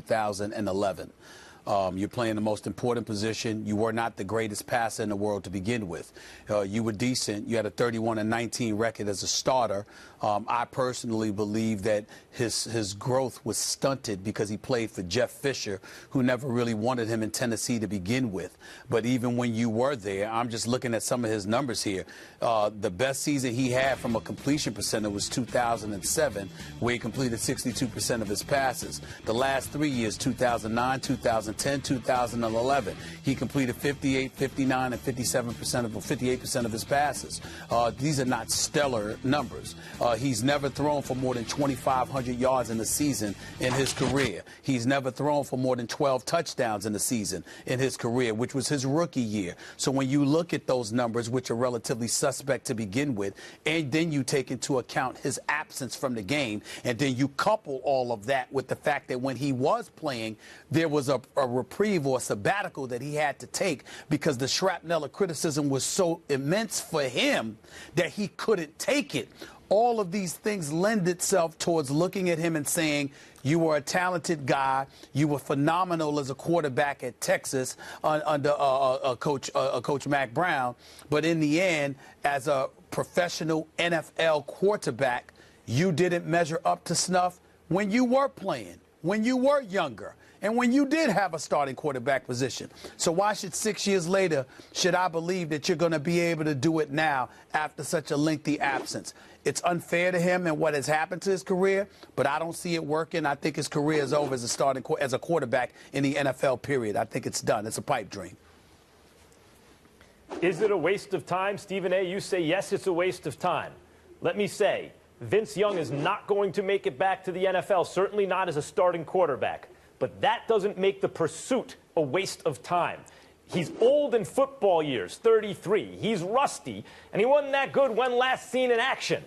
2011. You're playing the most important position. You were not the greatest passer in the world to begin with. You were decent. You had a 31-19 record as a starter. I personally believe that his growth was stunted because he played for Jeff Fisher, who never really wanted him in Tennessee to begin with. But even when you were there, I'm just looking at some of his numbers here. The best season he had from a completion percentage was 2007, where he completed 62% of his passes. The last 3 years, 2009, 2010, 2011, he completed 58, 59, and 58% of his passes. These are not stellar numbers. He's never thrown for more than 2,500 yards in a season in his career. He's never thrown for more than 12 touchdowns in a season in his career, which was his rookie year. So when you look at those numbers, which are relatively suspect to begin with, and then you take into account his absence from the game, and then you couple all of that with the fact that when he was playing, there was a reprieve or a sabbatical that he had to take because the shrapnel of criticism was so immense for him that he couldn't take it. All of these things lend itself towards looking at him and saying, you were a talented guy. You were phenomenal as a quarterback at Texas under Coach Mack Brown. But in the end, as a professional NFL quarterback, you didn't measure up to snuff when you were playing, when you were younger, and when you did have a starting quarterback position. So why should 6 years later, should I believe that you're going to be able to do it now after such a lengthy absence? It's unfair to him and what has happened to his career, but I don't see it working. I think his career is over as a quarterback in the NFL, period. I think it's done. It's a pipe dream. Is it a waste of time? Stephen A., you say yes, it's a waste of time. Let me say, Vince Young is not going to make it back to the NFL, certainly not as a starting quarterback. But that doesn't make the pursuit a waste of time. He's old in football years, 33. He's rusty, and he wasn't that good when last seen in action.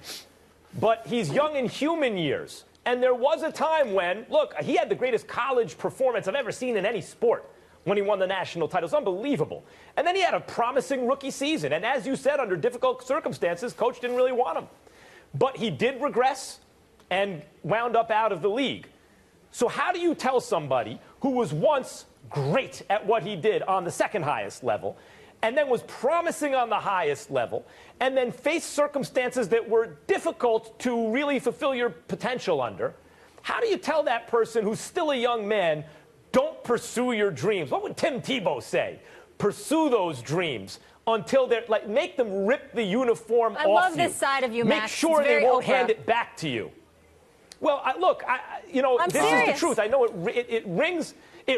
But he's young in human years. And there was a time when, look, he had the greatest college performance I've ever seen in any sport when he won the national title. It's unbelievable. And then he had a promising rookie season. And as you said, under difficult circumstances, coach didn't really want him. But he did regress and wound up out of the league. So how do you tell somebody who was once great at what he did on the second highest level and then was promising on the highest level and then faced circumstances that were difficult to really fulfill your potential under, how do you tell that person who's still a young man, don't pursue your dreams? What would Tim Tebow say? Pursue those dreams until they're like, make them rip the uniform off you. I love this side of you, Max. Make sure they won't hand it back to you. Well, look, this is the truth. I know it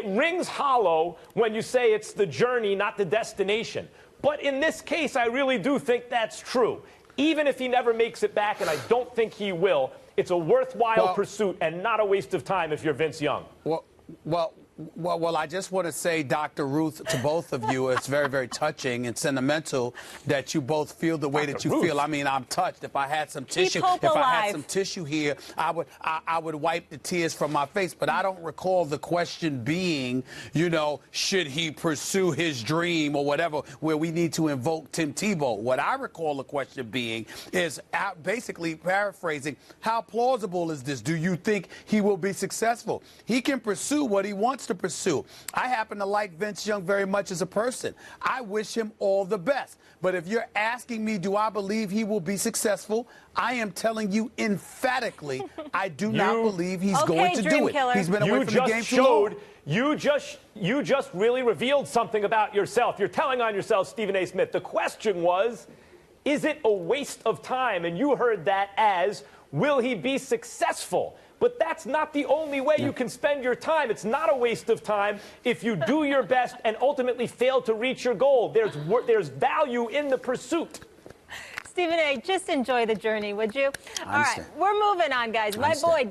rings hollow when you say it's the journey, not the destination. But in this case, I really do think that's true. Even if he never makes it back, and I don't think he will, it's a worthwhile pursuit and not a waste of time if you're Vince Young. Well, I just want to say, Dr. Ruth, to both of you, it's very, very touching and sentimental that you both feel the way that you feel. I mean, I'm touched. If I had some tissue, here, I would wipe the tears from my face. But I don't recall the question being, should he pursue his dream or whatever, where we need to invoke Tim Tebow. What I recall the question being is basically paraphrasing, how plausible is this? Do you think he will be successful? He can pursue what he wants to pursue. I happen to like Vince Young very much as a person. I wish him all the best. But if you're asking me, do I believe he will be successful? I am telling you emphatically, I do not believe he's going to do it. He's been away from the game too long. You just really revealed something about yourself. You're telling on yourself, Stephen A. Smith. The question was, is it a waste of time? And you heard that as, will he be successval? But that's not the only way you can spend your time. It's not a waste of time if you do your best and ultimately fail to reach your goal. There's value in the pursuit. Stephen A., just enjoy the journey, would you? All right, we're moving on, guys. My boy